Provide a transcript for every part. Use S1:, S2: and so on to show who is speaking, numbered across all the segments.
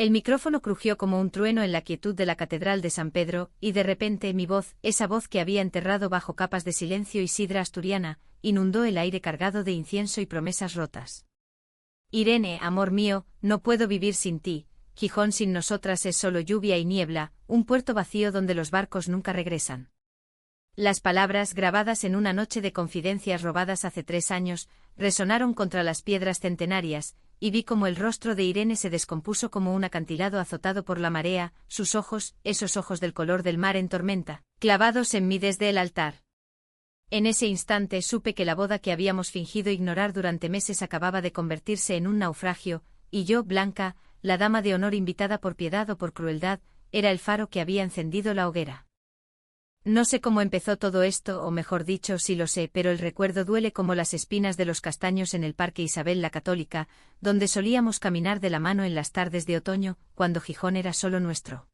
S1: El micrófono crujió como un trueno en la quietud de la catedral de San Pedro, y de repente mi voz, esa voz que había enterrado bajo capas de silencio y sidra asturiana, inundó el aire cargado de incienso y promesas rotas. Irene, amor mío, no puedo vivir sin ti. Gijón sin nosotras es solo lluvia y niebla, un puerto vacío donde los barcos nunca regresan. Las palabras, grabadas en una noche de confidencias robadas hace 3 años, resonaron contra las piedras centenarias, y vi como el rostro de Irene se descompuso como un acantilado azotado por la marea, sus ojos, esos ojos del color del mar en tormenta, clavados en mí desde el altar. En ese instante supe que la boda que habíamos fingido ignorar durante meses acababa de convertirse en un naufragio, y yo, Blanca, la dama de honor invitada por piedad o por crueldad, era el faro que había encendido la hoguera. No sé cómo empezó todo esto, o mejor dicho, sí lo sé, pero el recuerdo duele como las espinas de los castaños en el Parque Isabel la Católica, donde solíamos caminar de la mano en las tardes de otoño, cuando Gijón era solo nuestro.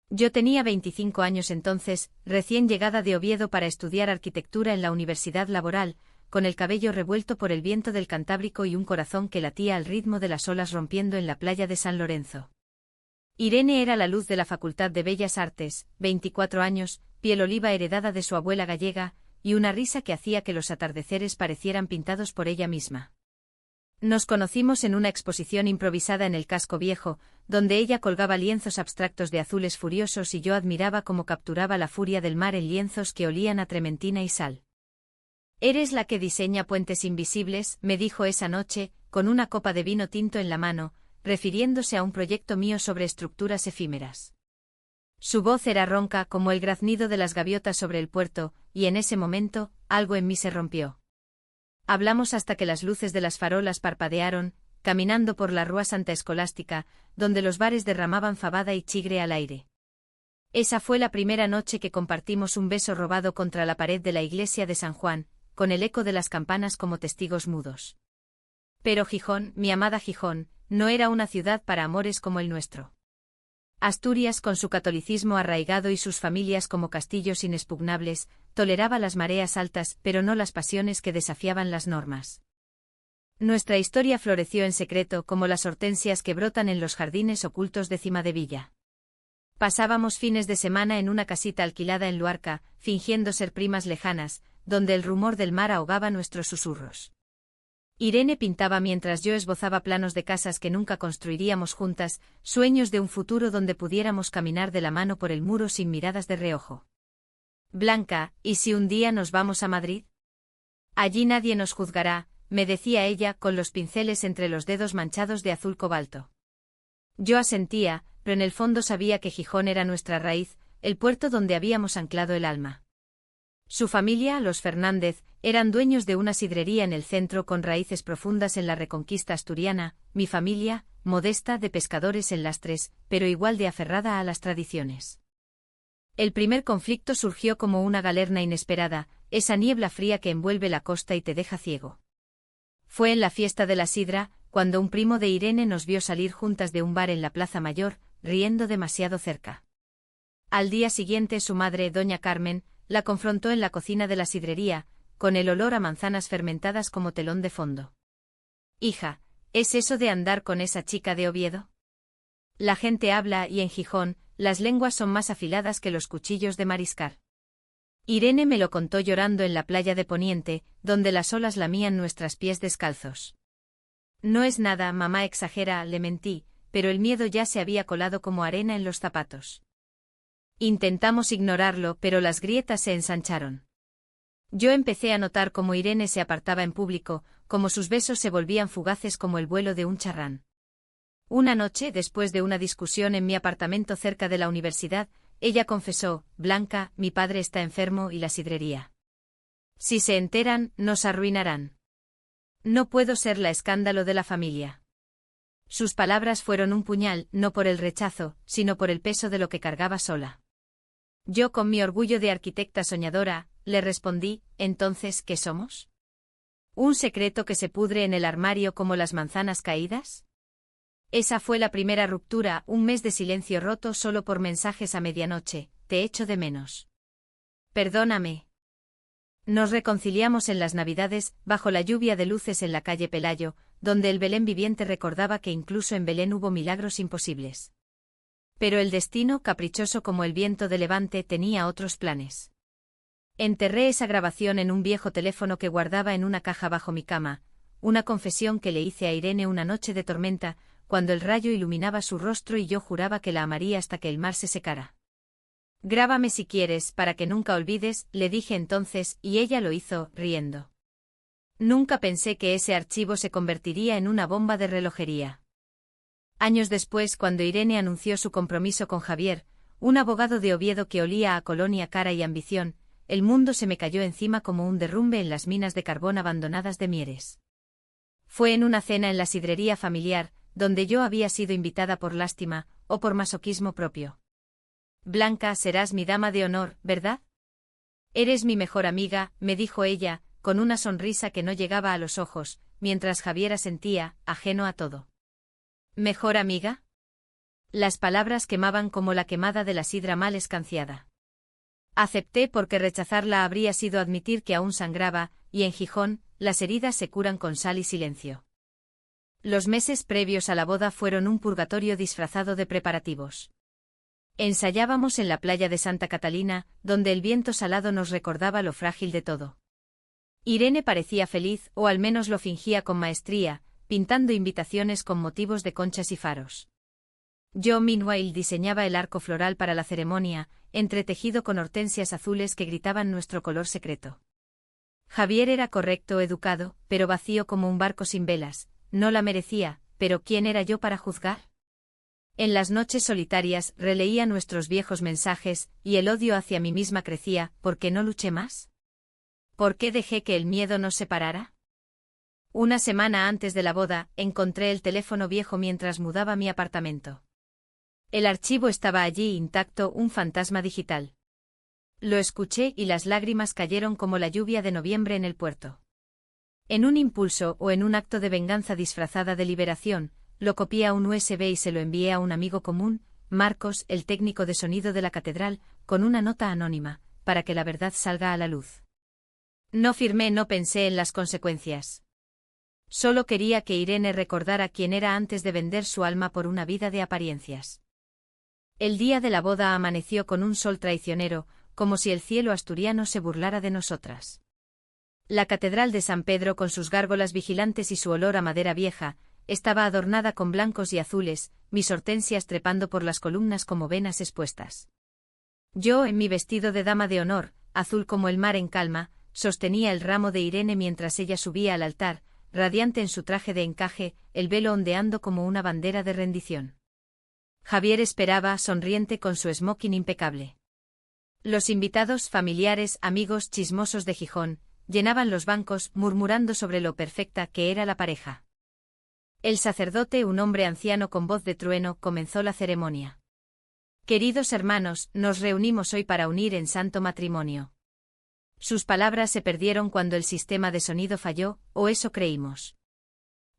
S1: Yo tenía 25 años entonces, recién llegada de Oviedo para estudiar arquitectura en la Universidad Laboral, con el cabello revuelto por el viento del Cantábrico y un corazón que latía al ritmo de las olas rompiendo en la playa de San Lorenzo. Irene era la luz de la Facultad de Bellas Artes, 24 años, piel oliva heredada de su abuela gallega, y una risa que hacía que los atardeceres parecieran pintados por ella misma. Nos conocimos en una exposición improvisada en el Casco Viejo, donde ella colgaba lienzos abstractos de azules furiosos y yo admiraba cómo capturaba la furia del mar en lienzos que olían a trementina y sal. «Eres la que diseña puentes invisibles», me dijo esa noche, con una copa de vino tinto en la mano, refiriéndose a un proyecto mío sobre estructuras efímeras. Su voz era ronca como el graznido de las gaviotas sobre el puerto, y en ese momento, algo en mí se rompió. Hablamos hasta que las luces de las farolas parpadearon, caminando por la Rúa Santa Escolástica, donde los bares derramaban fabada y chigre al aire. Esa fue la primera noche que compartimos un beso robado contra la pared de la iglesia de San Juan, con el eco de las campanas como testigos mudos. Pero Gijón, mi amada Gijón, no era una ciudad para amores como el nuestro. Asturias, con su catolicismo arraigado y sus familias como castillos inexpugnables, toleraba las mareas altas, pero no las pasiones que desafiaban las normas. Nuestra historia floreció en secreto como las hortensias que brotan en los jardines ocultos de Cimadevilla. Pasábamos fines de semana en una casita alquilada en Luarca, fingiendo ser primas lejanas, donde el rumor del mar ahogaba nuestros susurros. Irene pintaba mientras yo esbozaba planos de casas que nunca construiríamos juntas, sueños de un futuro donde pudiéramos caminar de la mano por el muro sin miradas de reojo. «Blanca, ¿y si un día nos vamos a Madrid? Allí nadie nos juzgará», me decía ella con los pinceles entre los dedos manchados de azul cobalto. Yo asentía, pero en el fondo sabía que Gijón era nuestra raíz, el puerto donde habíamos anclado el alma. Su familia, los Fernández, eran dueños de una sidrería en el centro con raíces profundas en la Reconquista asturiana, mi familia, modesta, de pescadores en Lastres, pero igual de aferrada a las tradiciones. El primer conflicto surgió como una galerna inesperada, esa niebla fría que envuelve la costa y te deja ciego. Fue en la fiesta de la sidra, cuando un primo de Irene nos vio salir juntas de un bar en la Plaza Mayor, riendo demasiado cerca. Al día siguiente su madre, doña Carmen, la confrontó en la cocina de la sidrería, con el olor a manzanas fermentadas como telón de fondo. «Hija, ¿es eso de andar con esa chica de Oviedo? La gente habla y en Gijón, las lenguas son más afiladas que los cuchillos de mariscar». Irene me lo contó llorando en la playa de Poniente, donde las olas lamían nuestros pies descalzos. «No es nada, mamá, exagera», le mentí, pero el miedo ya se había colado como arena en los zapatos. Intentamos ignorarlo, pero las grietas se ensancharon. Yo empecé a notar cómo Irene se apartaba en público, cómo sus besos se volvían fugaces como el vuelo de un charrán. Una noche, después de una discusión en mi apartamento cerca de la universidad, ella confesó: «Blanca, mi padre está enfermo y la sidrería. Si se enteran, nos arruinarán. No puedo ser la escándalo de la familia». Sus palabras fueron un puñal, no por el rechazo, sino por el peso de lo que cargaba sola. Yo, con mi orgullo de arquitecta soñadora, le respondí: «¿Entonces qué somos? ¿Un secreto que se pudre en el armario como las manzanas caídas?». Esa fue la primera ruptura, un mes de silencio roto solo por mensajes a medianoche: «Te echo de menos. Perdóname». Nos reconciliamos en las Navidades, bajo la lluvia de luces en la calle Pelayo, donde el Belén viviente recordaba que incluso en Belén hubo milagros imposibles. Pero el destino, caprichoso como el viento de levante, tenía otros planes. Enterré esa grabación en un viejo teléfono que guardaba en una caja bajo mi cama, una confesión que le hice a Irene una noche de tormenta, cuando el rayo iluminaba su rostro y yo juraba que la amaría hasta que el mar se secara. Grábame si quieres, para que nunca olvides, le dije entonces, y ella lo hizo, riendo. Nunca pensé que ese archivo se convertiría en una bomba de relojería. Años después, cuando Irene anunció su compromiso con Javier, un abogado de Oviedo que olía a colonia cara y ambición, el mundo se me cayó encima como un derrumbe en las minas de carbón abandonadas de Mieres. Fue en una cena en la sidrería familiar, donde yo había sido invitada por lástima, o por masoquismo propio. Blanca, serás mi dama de honor, ¿verdad? Eres mi mejor amiga, me dijo ella, con una sonrisa que no llegaba a los ojos, mientras Javier asentía, ajeno a todo. ¿Mejor amiga? Las palabras quemaban como la quemada de la sidra mal escanciada. Acepté porque rechazarla habría sido admitir que aún sangraba, y en Gijón, las heridas se curan con sal y silencio. Los meses previos a la boda fueron un purgatorio disfrazado de preparativos. Ensayábamos en la playa de Santa Catalina, donde el viento salado nos recordaba lo frágil de todo. Irene parecía feliz, o al menos lo fingía con maestría, pintando invitaciones con motivos de conchas y faros. Yo, meanwhile, diseñaba el arco floral para la ceremonia, entretejido con hortensias azules que gritaban nuestro color secreto. Javier era correcto, educado, pero vacío como un barco sin velas. No la merecía, pero ¿quién era yo para juzgar? En las noches solitarias releía nuestros viejos mensajes, y el odio hacia mí misma crecía. ¿Por qué no luché más? ¿Por qué dejé que el miedo nos separara? Una semana antes de la boda, encontré el teléfono viejo mientras mudaba mi apartamento. El archivo estaba allí intacto, un fantasma digital. Lo escuché y las lágrimas cayeron como la lluvia de noviembre en el puerto. En un impulso o en un acto de venganza disfrazada de liberación, lo copié a un USB y se lo envié a un amigo común, Marcos, el técnico de sonido de la catedral, con una nota anónima, para que la verdad salga a la luz. No firmé, no pensé en las consecuencias. Solo quería que Irene recordara quién era antes de vender su alma por una vida de apariencias. El día de la boda amaneció con un sol traicionero, como si el cielo asturiano se burlara de nosotras. La catedral de San Pedro, con sus gárgolas vigilantes y su olor a madera vieja, estaba adornada con blancos y azules, mis hortensias trepando por las columnas como venas expuestas. Yo, en mi vestido de dama de honor, azul como el mar en calma, sostenía el ramo de Irene mientras ella subía al altar, radiante en su traje de encaje, el velo ondeando como una bandera de rendición. Javier esperaba, sonriente con su smoking impecable. Los invitados, familiares, amigos chismosos de Gijón, llenaban los bancos, murmurando sobre lo perfecta que era la pareja. El sacerdote, un hombre anciano con voz de trueno, comenzó la ceremonia. Queridos hermanos, nos reunimos hoy para unir en santo matrimonio. Sus palabras se perdieron cuando el sistema de sonido falló, o eso creímos.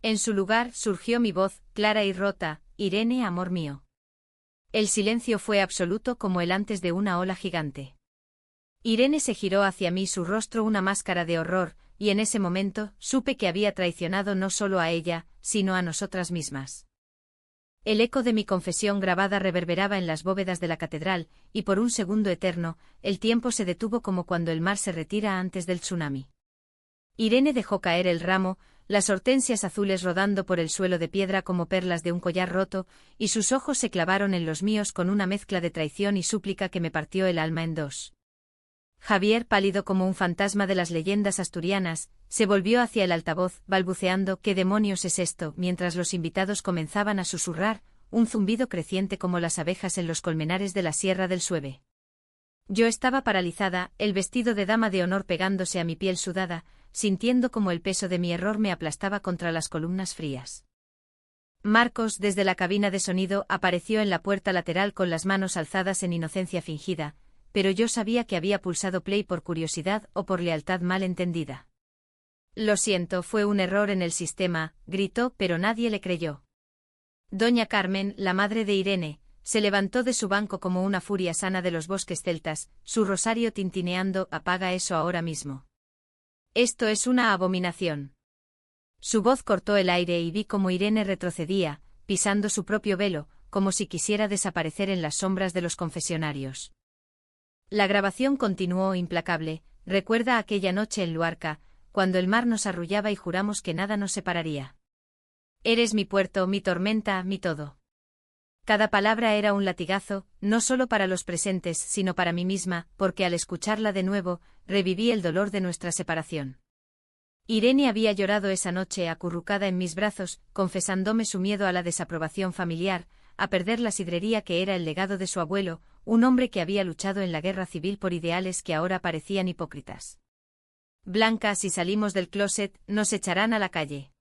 S1: En su lugar surgió mi voz, clara y rota: Irene, amor mío. El silencio fue absoluto como el antes de una ola gigante. Irene se giró hacia mí, su rostro una máscara de horror, y en ese momento supe que había traicionado no solo a ella, sino a nosotras mismas. El eco de mi confesión grabada reverberaba en las bóvedas de la catedral, y por un segundo eterno, el tiempo se detuvo como cuando el mar se retira antes del tsunami. Irene dejó caer el ramo, las hortensias azules rodando por el suelo de piedra como perlas de un collar roto, y sus ojos se clavaron en los míos con una mezcla de traición y súplica que me partió el alma en dos. Javier, pálido como un fantasma de las leyendas asturianas, se volvió hacia el altavoz, balbuceando: ¿qué demonios es esto?, mientras los invitados comenzaban a susurrar, un zumbido creciente como las abejas en los colmenares de la Sierra del Sueve. Yo estaba paralizada, el vestido de dama de honor pegándose a mi piel sudada, sintiendo como el peso de mi error me aplastaba contra las columnas frías. Marcos, desde la cabina de sonido, apareció en la puerta lateral con las manos alzadas en inocencia fingida, pero yo sabía que había pulsado play por curiosidad o por lealtad mal entendida. Lo siento, fue un error en el sistema, gritó, pero nadie le creyó. Doña Carmen, la madre de Irene, se levantó de su banco como una furia sana de los bosques celtas, su rosario tintineando: apaga eso ahora mismo. Esto es una abominación. Su voz cortó el aire y vi cómo Irene retrocedía, pisando su propio velo, como si quisiera desaparecer en las sombras de los confesionarios. La grabación continuó implacable. Recuerda aquella noche en Luarca, cuando el mar nos arrullaba y juramos que nada nos separaría. Eres mi puerto, mi tormenta, mi todo. Cada palabra era un latigazo, no solo para los presentes, sino para mí misma, porque al escucharla de nuevo, reviví el dolor de nuestra separación. Irene había llorado esa noche acurrucada en mis brazos, confesándome su miedo a la desaprobación familiar, a perder la sidrería que era el legado de su abuelo, un hombre que había luchado en la guerra civil por ideales que ahora parecían hipócritas. Blanca, si salimos del closet, nos echarán a la calle.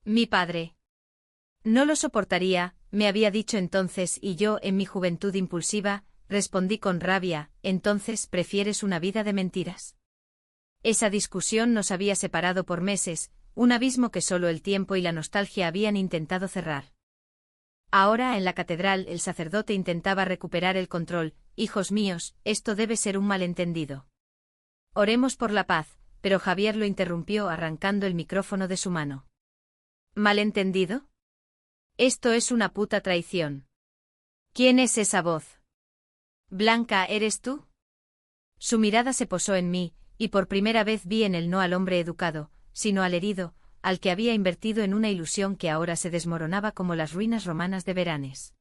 S1: Mi padre. No lo soportaría, me había dicho entonces, y yo, en mi juventud impulsiva, respondí con rabia: ¿entonces prefieres una vida de mentiras? Esa discusión nos había separado por meses, un abismo que solo el tiempo y la nostalgia habían intentado cerrar. Ahora, en la catedral, el sacerdote intentaba recuperar el control. Hijos míos, esto debe ser un malentendido. Oremos por la paz, pero Javier lo interrumpió arrancando el micrófono de su mano. ¿Malentendido? Esto es una puta traición. ¿Quién es esa voz? Blanca, ¿eres tú? Su mirada se posó en mí, y por primera vez vi en él no al hombre educado, sino al herido, al que había invertido en una ilusión que ahora se desmoronaba como las ruinas romanas de Veranes.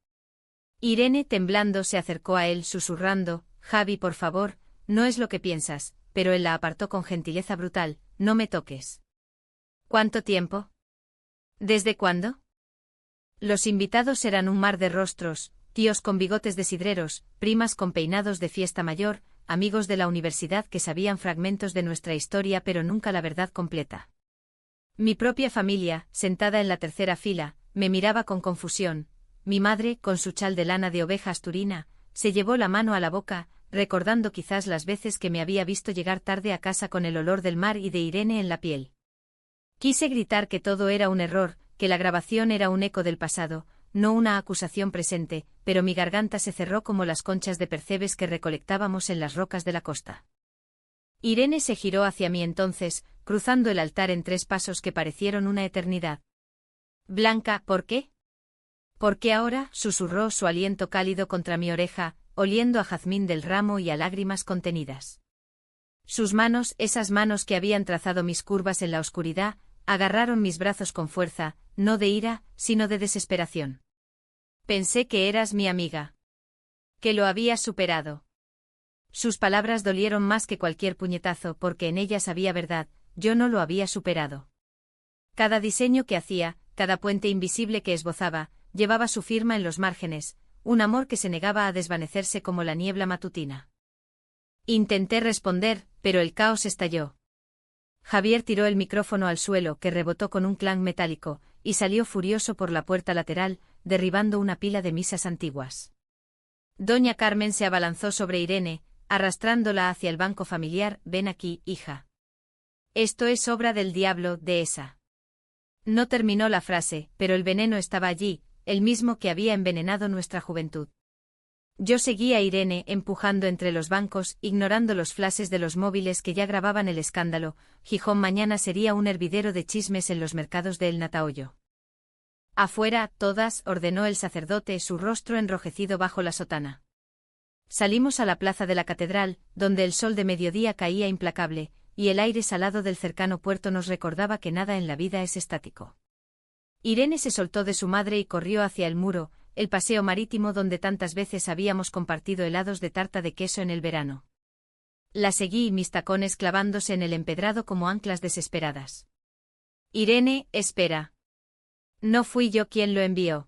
S1: Irene, temblando, se acercó a él susurrando: Javi, por favor, no es lo que piensas, pero él la apartó con gentileza brutal: no me toques. ¿Cuánto tiempo? ¿Desde cuándo? Los invitados eran un mar de rostros, tíos con bigotes de sidreros, primas con peinados de fiesta mayor, amigos de la universidad que sabían fragmentos de nuestra historia pero nunca la verdad completa. Mi propia familia, sentada en la tercera fila, me miraba con confusión. Mi madre, con su chal de lana de oveja asturina, se llevó la mano a la boca, recordando quizás las veces que me había visto llegar tarde a casa con el olor del mar y de Irene en la piel. Quise gritar que todo era un error, que la grabación era un eco del pasado, no una acusación presente, pero mi garganta se cerró como las conchas de percebes que recolectábamos en las rocas de la costa. Irene se giró hacia mí entonces, cruzando el altar en 3 pasos que parecieron una eternidad. Blanca, ¿por qué? ¿Por qué ahora? Susurró su aliento cálido contra mi oreja, oliendo a jazmín del ramo y a lágrimas contenidas. Sus manos, esas manos que habían trazado mis curvas en la oscuridad, agarraron mis brazos con fuerza, no de ira, sino de desesperación. Pensé que eras mi amiga. Que lo habías superado. Sus palabras dolieron más que cualquier puñetazo porque en ellas había verdad. Yo no lo había superado. Cada diseño que hacía, cada puente invisible que esbozaba, llevaba su firma en los márgenes, un amor que se negaba a desvanecerse como la niebla matutina. Intenté responder, pero el caos estalló. Javier tiró el micrófono al suelo, que rebotó con un clang metálico, y salió furioso por la puerta lateral, derribando una pila de misas antiguas. Doña Carmen se abalanzó sobre Irene, arrastrándola hacia el banco familiar. Ven aquí, hija. Esto es obra del diablo, dehesa. No terminó la frase, pero el veneno estaba allí, el mismo que había envenenado nuestra juventud. Yo seguí a Irene empujando entre los bancos, ignorando los flashes de los móviles que ya grababan el escándalo. Gijón mañana sería un hervidero de chismes en los mercados de El Natahoyo. Afuera, todas, ordenó el sacerdote, su rostro enrojecido bajo la sotana. Salimos a la plaza de la catedral, donde el sol de mediodía caía implacable, y el aire salado del cercano puerto nos recordaba que nada en la vida es estático. Irene se soltó de su madre y corrió hacia el muro, el paseo marítimo donde tantas veces habíamos compartido helados de tarta de queso en el verano. La seguí, mis tacones clavándose en el empedrado como anclas desesperadas. Irene, espera. No fui yo quien lo envió.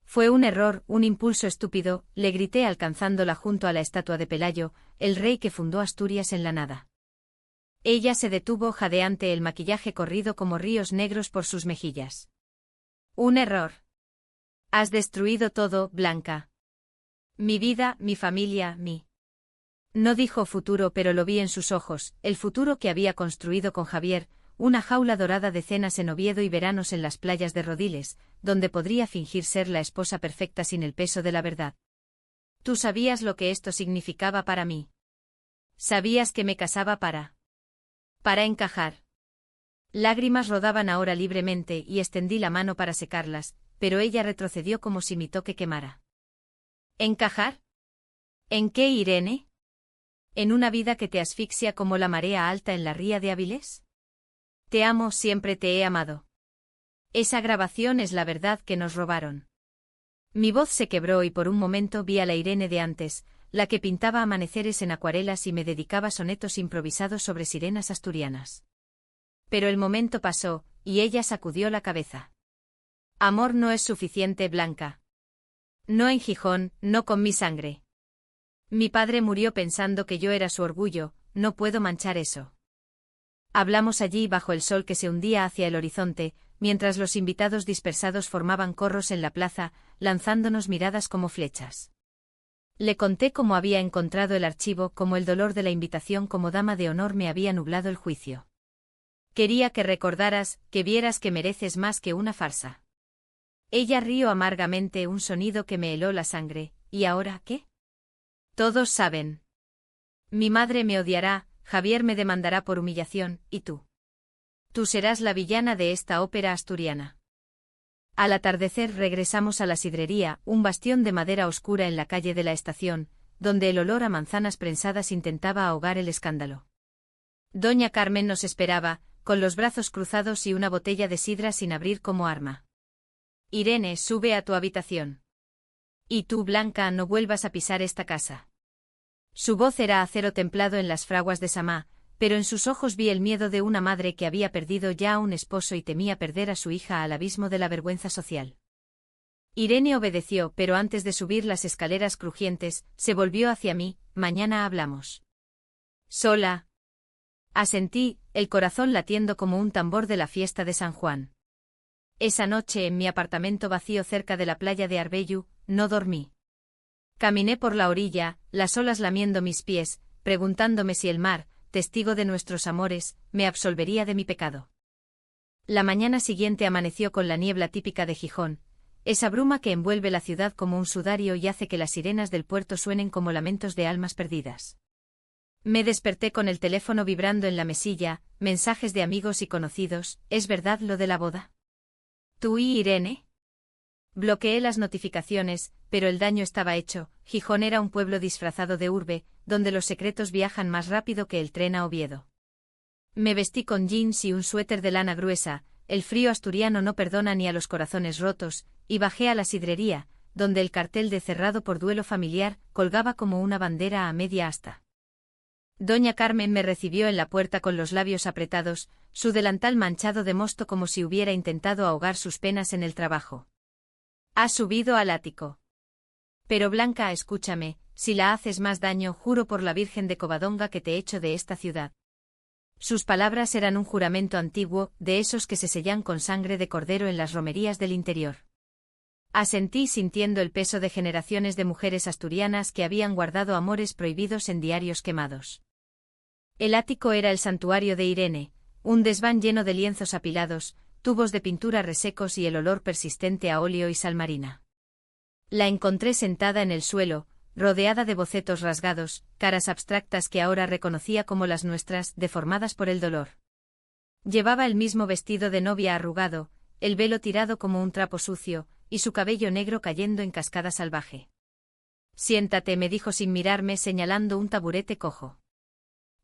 S1: Fue un error, un impulso estúpido, le grité alcanzándola junto a la estatua de Pelayo, el rey que fundó Asturias en la nada. Ella se detuvo jadeante, el maquillaje corrido como ríos negros por sus mejillas. Un error. Has destruido todo, Blanca. Mi vida, mi familia, mi... No dijo futuro, pero lo vi en sus ojos, el futuro que había construido con Javier, una jaula dorada de cenas en Oviedo y veranos en las playas de Rodiles, donde podría fingir ser la esposa perfecta sin el peso de la verdad. Tú sabías lo que esto significaba para mí. Sabías que me casaba para encajar. Lágrimas rodaban ahora libremente y extendí la mano para secarlas, pero ella retrocedió como si mi toque quemara. ¿Encajar? ¿En qué, Irene? ¿En una vida que te asfixia como la marea alta en la ría de Avilés? Te amo, siempre te he amado. Esa grabación es la verdad que nos robaron. Mi voz se quebró y por un momento vi a la Irene de antes, la que pintaba amaneceres en acuarelas y me dedicaba sonetos improvisados sobre sirenas asturianas. Pero el momento pasó, y ella sacudió la cabeza. Amor no es suficiente, Blanca. No en Gijón, no con mi sangre. Mi padre murió pensando que yo era su orgullo, no puedo manchar eso. Hablamos allí bajo el sol que se hundía hacia el horizonte, mientras los invitados dispersados formaban corros en la plaza, lanzándonos miradas como flechas. Le conté cómo había encontrado el archivo, cómo el dolor de la invitación como dama de honor me había nublado el juicio. Quería que recordaras, que vieras que mereces más que una farsa. Ella rió amargamente, un sonido que me heló la sangre. ¿Y ahora qué? Todos saben. Mi madre me odiará, Javier me demandará por humillación, ¿y tú? Tú serás la villana de esta ópera asturiana. Al atardecer regresamos a la sidrería, un bastión de madera oscura en la calle de la estación, donde el olor a manzanas prensadas intentaba ahogar el escándalo. Doña Carmen nos esperaba, con los brazos cruzados y una botella de sidra sin abrir como arma. Irene, sube a tu habitación. Y tú, Blanca, no vuelvas a pisar esta casa. Su voz era acero templado en las fraguas de Samá, pero en sus ojos vi el miedo de una madre que había perdido ya a un esposo y temía perder a su hija al abismo de la vergüenza social. Irene obedeció, pero antes de subir las escaleras crujientes, se volvió hacia mí. Mañana hablamos. Sola. Asentí, el corazón latiendo como un tambor de la fiesta de San Juan. Esa noche en mi apartamento vacío cerca de la playa de Arbellu, no dormí. Caminé por la orilla, las olas lamiendo mis pies, preguntándome si el mar, testigo de nuestros amores, me absolvería de mi pecado. La mañana siguiente amaneció con la niebla típica de Gijón, esa bruma que envuelve la ciudad como un sudario y hace que las sirenas del puerto suenen como lamentos de almas perdidas. Me desperté con el teléfono vibrando en la mesilla, mensajes de amigos y conocidos. ¿Es verdad lo de la boda? ¿Tú y Irene? Bloqueé las notificaciones, pero el daño estaba hecho. Gijón era un pueblo disfrazado de urbe, donde los secretos viajan más rápido que el tren a Oviedo. Me vestí con jeans y un suéter de lana gruesa, el frío asturiano no perdona ni a los corazones rotos, y bajé a la sidrería, donde el cartel de cerrado por duelo familiar colgaba como una bandera a media asta. Doña Carmen me recibió en la puerta con los labios apretados, su delantal manchado de mosto como si hubiera intentado ahogar sus penas en el trabajo. «Has subido al ático. Pero Blanca, escúchame, si la haces más daño, juro por la Virgen de Covadonga que te echo de esta ciudad». Sus palabras eran un juramento antiguo, de esos que se sellan con sangre de cordero en las romerías del interior. Asentí sintiendo el peso de generaciones de mujeres asturianas que habían guardado amores prohibidos en diarios quemados. El ático era el santuario de Irene, un desván lleno de lienzos apilados, tubos de pintura resecos y el olor persistente a óleo y sal marina. La encontré sentada en el suelo, rodeada de bocetos rasgados, caras abstractas que ahora reconocía como las nuestras, deformadas por el dolor. Llevaba el mismo vestido de novia arrugado, el velo tirado como un trapo sucio, y su cabello negro cayendo en cascada salvaje. «Siéntate», me dijo sin mirarme, señalando un taburete cojo.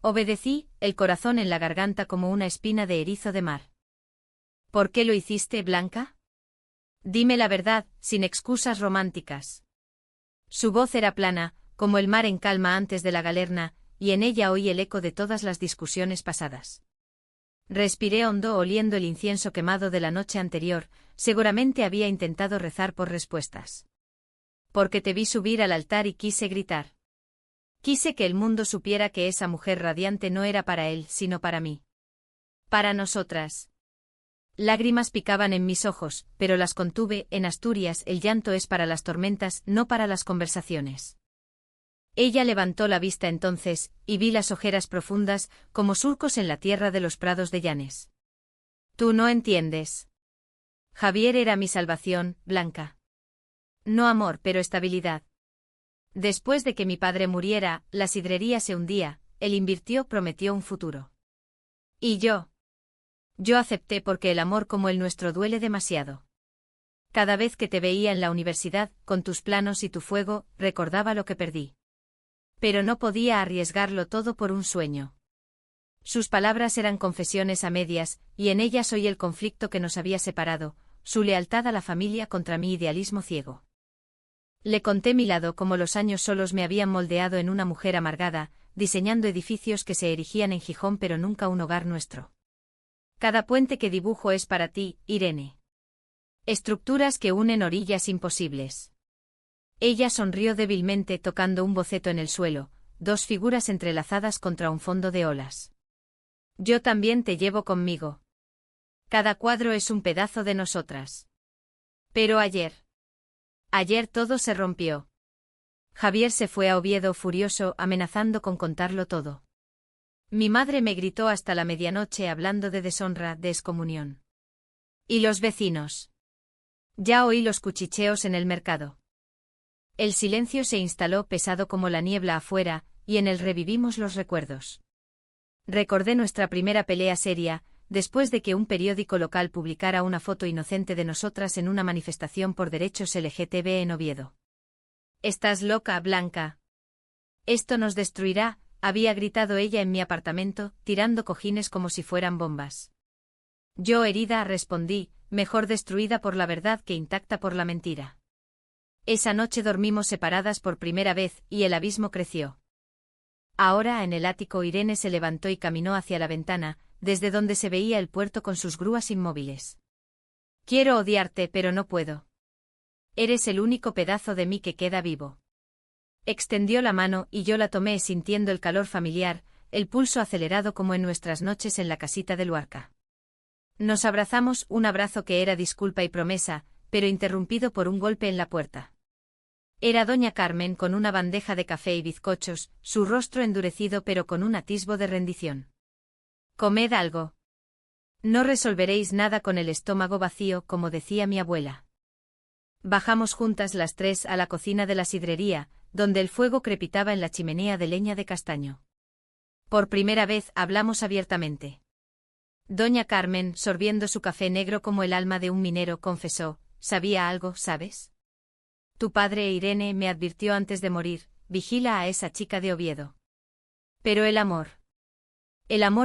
S1: Obedecí, el corazón en la garganta como una espina de erizo de mar. «¿Por qué lo hiciste, Blanca? Dime la verdad, sin excusas románticas». Su voz era plana, como el mar en calma antes de la galerna, y en ella oí el eco de todas las discusiones pasadas. Respiré hondo oliendo el incienso quemado de la noche anterior, seguramente había intentado rezar por respuestas. Porque te vi subir al altar y quise gritar. Quise que el mundo supiera que esa mujer radiante no era para él, sino para mí. Para nosotras. Lágrimas picaban en mis ojos, pero las contuve. En Asturias el llanto es para las tormentas, no para las conversaciones. Ella levantó la vista entonces, y vi las ojeras profundas, como surcos en la tierra de los prados de Llanes. Tú no entiendes. Javier era mi salvación, Blanca. No amor, pero estabilidad. Después de que mi padre muriera, la sidrería se hundía, él invirtió, prometió un futuro. ¿Y yo? Yo acepté porque el amor como el nuestro duele demasiado. Cada vez que te veía en la universidad, con tus planos y tu fuego, recordaba lo que perdí. Pero no podía arriesgarlo todo por un sueño. Sus palabras eran confesiones a medias, y en ellas oí el conflicto que nos había separado, su lealtad a la familia contra mi idealismo ciego. Le conté mi lado como los años solos me habían moldeado en una mujer amargada, diseñando edificios que se erigían en Gijón pero nunca un hogar nuestro. Cada puente que dibujo es para ti, Irene. Estructuras que unen orillas imposibles. Ella sonrió débilmente tocando un boceto en el suelo, dos figuras entrelazadas contra un fondo de olas. Yo también te llevo conmigo. Cada cuadro es un pedazo de nosotras. Pero ayer todo se rompió. Javier se fue a Oviedo furioso, amenazando con contarlo todo. Mi madre me gritó hasta la medianoche hablando de deshonra, de excomunión. ¿Y los vecinos? Ya oí los cuchicheos en el mercado. El silencio se instaló pesado como la niebla afuera, y en él revivimos los recuerdos. Recordé nuestra primera pelea seria, después de que un periódico local publicara una foto inocente de nosotras en una manifestación por derechos LGTB en Oviedo. «¿Estás loca, Blanca? Esto nos destruirá», había gritado ella en mi apartamento, tirando cojines como si fueran bombas. Yo herida respondí, mejor destruida por la verdad que intacta por la mentira. Esa noche dormimos separadas por primera vez, y el abismo creció. Ahora en el ático Irene se levantó y caminó hacia la ventana, desde donde se veía el puerto con sus grúas inmóviles. «Quiero odiarte pero no puedo. Eres el único pedazo de mí que queda vivo». Extendió la mano y yo la tomé sintiendo el calor familiar, el pulso acelerado como en nuestras noches en la casita de Luarca. Nos abrazamos, un abrazo que era disculpa y promesa, pero interrumpido por un golpe en la puerta. Era doña Carmen con una bandeja de café y bizcochos, su rostro endurecido pero con un atisbo de rendición. «Comed algo. No resolveréis nada con el estómago vacío, como decía mi abuela». Bajamos juntas las tres a la cocina de la sidrería, donde el fuego crepitaba en la chimenea de leña de castaño. Por primera vez hablamos abiertamente. Doña Carmen, sorbiendo su café negro como el alma de un minero, confesó: «¿Sabía algo, sabes? Tu padre, Irene, me advirtió antes de morir, vigila a esa chica de Oviedo. Pero el amor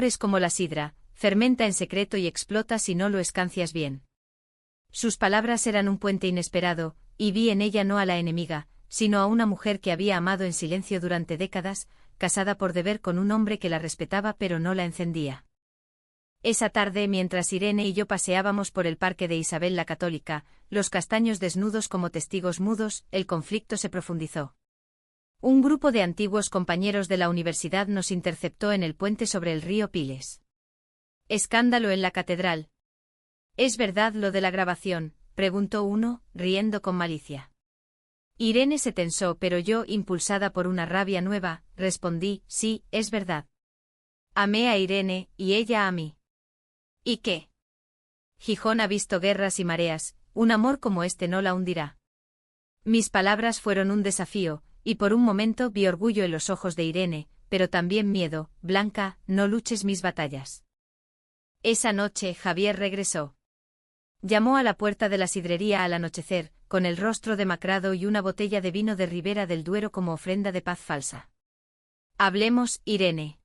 S1: es como la sidra, fermenta en secreto y explota si no lo escancias bien». Sus palabras eran un puente inesperado, y vi en ella no a la enemiga, sino a una mujer que había amado en silencio durante décadas, casada por deber con un hombre que la respetaba pero no la encendía. Esa tarde, mientras Irene y yo paseábamos por el parque de Isabel la Católica, los castaños desnudos como testigos mudos, el conflicto se profundizó. Un grupo de antiguos compañeros de la universidad nos interceptó en el puente sobre el río Piles. «Escándalo en la catedral». «¿Es verdad lo de la grabación?», preguntó uno, riendo con malicia. Irene se tensó pero yo, impulsada por una rabia nueva, respondí: «Sí, es verdad. Amé a Irene, y ella a mí». «¿Y qué? Gijón ha visto guerras y mareas, un amor como este no la hundirá». Mis palabras fueron un desafío, y por un momento vi orgullo en los ojos de Irene, pero también miedo. «Blanca, no luches mis batallas». Esa noche Javier regresó. Llamó a la puerta de la sidrería al anochecer, con el rostro demacrado y una botella de vino de Ribera del Duero como ofrenda de paz falsa. «Hablemos, Irene.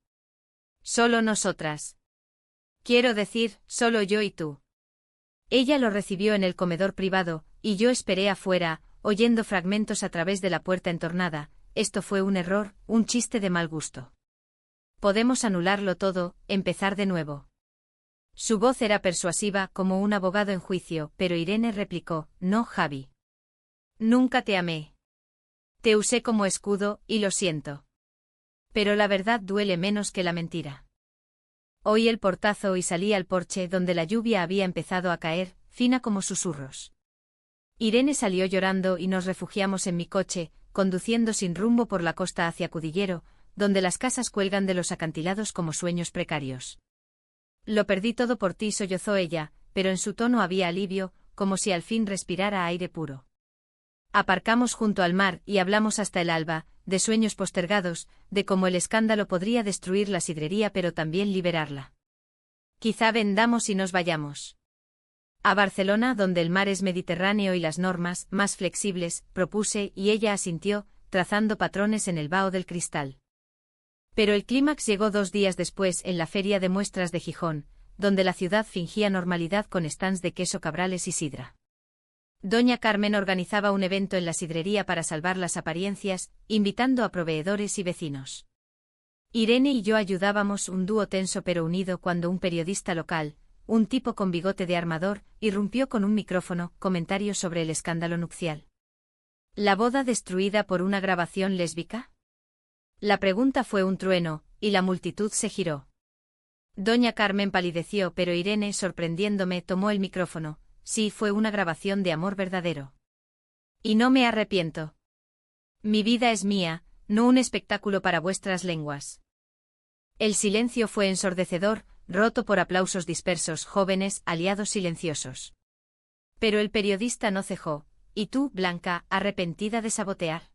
S1: Solo nosotras. Quiero decir, solo yo y tú». Ella lo recibió en el comedor privado, y yo esperé afuera, oyendo fragmentos a través de la puerta entornada. Esto fue un error, un chiste de mal gusto. Podemos anularlo todo, empezar de nuevo. Su voz era persuasiva como un abogado en juicio, pero Irene replicó: «No, Javi. Nunca te amé. Te usé como escudo, y lo siento. Pero la verdad duele menos que la mentira». Oí el portazo y salí al porche donde la lluvia había empezado a caer, fina como susurros. Irene salió llorando y nos refugiamos en mi coche, conduciendo sin rumbo por la costa hacia Cudillero, donde las casas cuelgan de los acantilados como sueños precarios. «Lo perdí todo por ti», sollozó ella, pero en su tono había alivio, como si al fin respirara aire puro. Aparcamos junto al mar y hablamos hasta el alba, de sueños postergados, de cómo el escándalo podría destruir la sidrería pero también liberarla. Quizá vendamos y nos vayamos. A Barcelona, donde el mar es Mediterráneo y las normas, más flexibles, propuse, y ella asintió, trazando patrones en el vaho del cristal. Pero el clímax llegó 2 días después en la Feria de Muestras de Gijón, donde la ciudad fingía normalidad con stands de queso Cabrales y sidra. Doña Carmen organizaba un evento en la sidrería para salvar las apariencias, invitando a proveedores y vecinos. Irene y yo ayudábamos, un dúo tenso pero unido, cuando un periodista local, un tipo con bigote de armador, irrumpió con un micrófono, comentarios sobre el escándalo nupcial. ¿La boda destruida por una grabación lésbica? La pregunta fue un trueno, y la multitud se giró. Doña Carmen palideció, pero Irene, sorprendiéndome, tomó el micrófono. Sí, fue una grabación de amor verdadero. Y no me arrepiento. Mi vida es mía, no un espectáculo para vuestras lenguas. El silencio fue ensordecedor, roto por aplausos dispersos, jóvenes, aliados silenciosos. Pero el periodista no cejó. ¿Y tú, Blanca, arrepentida de sabotear?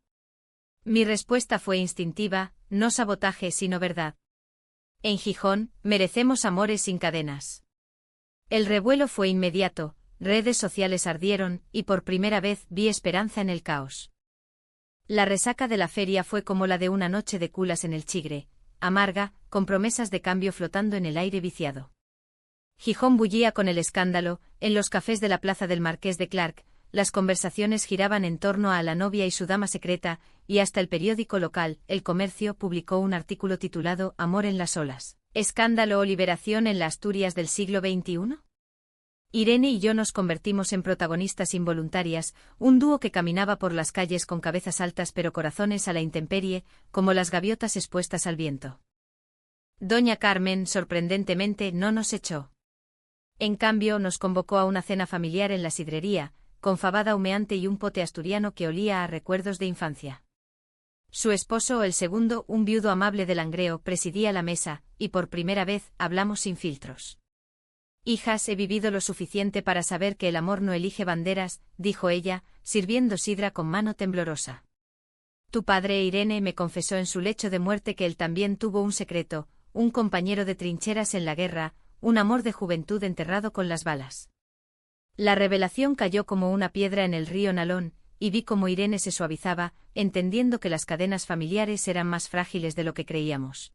S1: Mi respuesta fue instintiva, no sabotaje sino verdad. En Gijón, merecemos amores sin cadenas. El revuelo fue inmediato, redes sociales ardieron, y por primera vez vi esperanza en el caos. La resaca de la feria fue como la de una noche de culas en el Chigre, amarga, con promesas de cambio flotando en el aire viciado. Gijón bullía con el escándalo, en los cafés de la plaza del Marqués de Clark, las conversaciones giraban en torno a la novia y su dama secreta, y hasta el periódico local, El Comercio, publicó un artículo titulado Amor en las olas, ¿escándalo o liberación en la Asturias del siglo XXI? Irene y yo nos convertimos en protagonistas involuntarias, un dúo que caminaba por las calles con cabezas altas pero corazones a la intemperie, como las gaviotas expuestas al viento. Doña Carmen, sorprendentemente, no nos echó. En cambio, nos convocó a una cena familiar en la sidrería, con fabada humeante y un pote asturiano que olía a recuerdos de infancia. Su esposo, el segundo, un viudo amable de Langreo, presidía la mesa, y por primera vez hablamos sin filtros. Hijas, he vivido lo suficiente para saber que el amor no elige banderas, dijo ella, sirviendo sidra con mano temblorosa. Tu padre, Irene, me confesó en su lecho de muerte que él también tuvo un secreto, un compañero de trincheras en la guerra, un amor de juventud enterrado con las balas. La revelación cayó como una piedra en el río Nalón, y vi cómo Irene se suavizaba, entendiendo que las cadenas familiares eran más frágiles de lo que creíamos.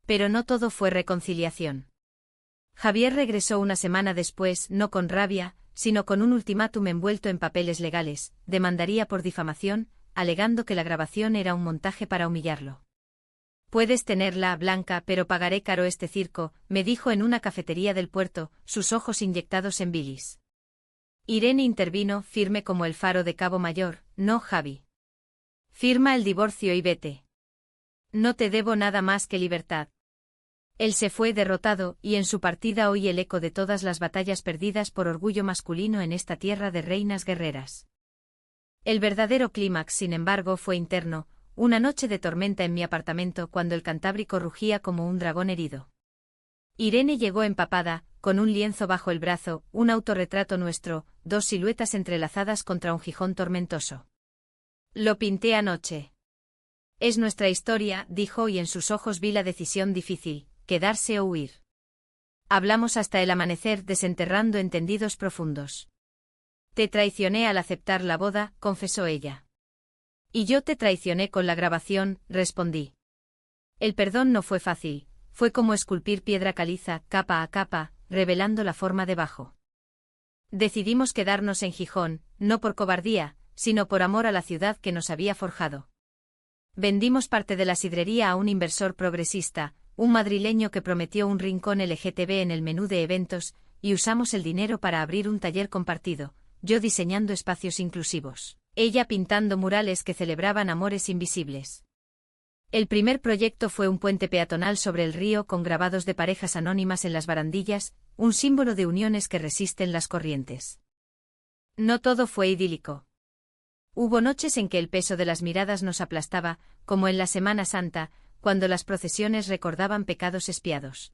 S1: Pero no todo fue reconciliación. Javier regresó una semana después, no con rabia, sino con un ultimátum envuelto en papeles legales, demandaría por difamación, alegando que la grabación era un montaje para humillarlo. Puedes tenerla, Blanca, pero pagaré caro este circo, me dijo en una cafetería del puerto, sus ojos inyectados en bilis. Irene intervino, firme como el faro de Cabo Mayor. No, Javi. Firma el divorcio y vete. No te debo nada más que libertad. Él se fue derrotado, y en su partida oí el eco de todas las batallas perdidas por orgullo masculino en esta tierra de reinas guerreras. El verdadero clímax, sin embargo, fue interno, una noche de tormenta en mi apartamento cuando el Cantábrico rugía como un dragón herido. Irene llegó empapada, con un lienzo bajo el brazo, un autorretrato nuestro, 2 siluetas entrelazadas contra un Gijón tormentoso. Lo pinté anoche. Es nuestra historia, dijo, y en sus ojos vi la decisión difícil, quedarse o huir. Hablamos hasta el amanecer, desenterrando entendidos profundos. Te traicioné al aceptar la boda, confesó ella. Y yo te traicioné con la grabación, respondí. El perdón no fue fácil, fue como esculpir piedra caliza, capa a capa, revelando la forma debajo. Decidimos quedarnos en Gijón, no por cobardía, sino por amor a la ciudad que nos había forjado. Vendimos parte de la sidrería a un inversor progresista, un madrileño que prometió un rincón LGTB en el menú de eventos, y usamos el dinero para abrir un taller compartido, yo diseñando espacios inclusivos, ella pintando murales que celebraban amores invisibles. El primer proyecto fue un puente peatonal sobre el río con grabados de parejas anónimas en las barandillas, un símbolo de uniones que resisten las corrientes. No todo fue idílico. Hubo noches en que el peso de las miradas nos aplastaba, como en la Semana Santa, cuando las procesiones recordaban pecados expiados.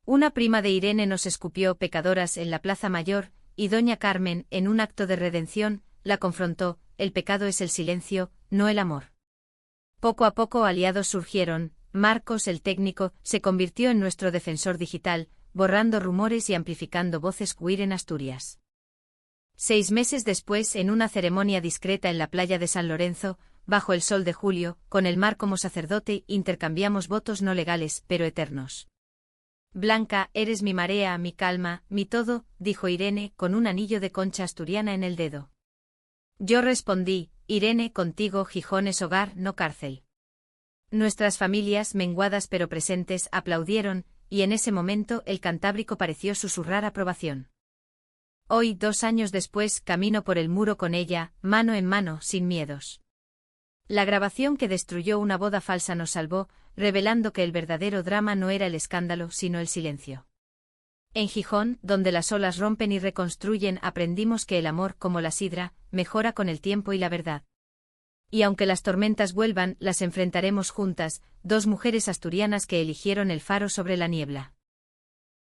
S1: Una prima de Irene nos escupió pecadoras en la Plaza Mayor, y doña Carmen, en un acto de redención, la confrontó: el pecado es el silencio, no el amor. Poco a poco aliados surgieron, Marcos, el técnico, se convirtió en nuestro defensor digital, borrando rumores y amplificando voces queer en Asturias. 6 meses después, en una ceremonia discreta en la playa de San Lorenzo, bajo el sol de julio, con el mar como sacerdote, intercambiamos votos no legales, pero eternos. Blanca, eres mi marea, mi calma, mi todo, dijo Irene, con un anillo de concha asturiana en el dedo. Yo respondí, Irene, contigo Gijón es hogar, no cárcel. Nuestras familias, menguadas pero presentes, aplaudieron, y en ese momento el Cantábrico pareció susurrar aprobación. Hoy, 2 años después, camino por el muro con ella, mano en mano, sin miedos. La grabación que destruyó una boda falsa nos salvó, revelando que el verdadero drama no era el escándalo, sino el silencio. En Gijón, donde las olas rompen y reconstruyen, aprendimos que el amor, como la sidra, mejora con el tiempo y la verdad. Y aunque las tormentas vuelvan, las enfrentaremos juntas, 2 mujeres asturianas que eligieron el faro sobre la niebla.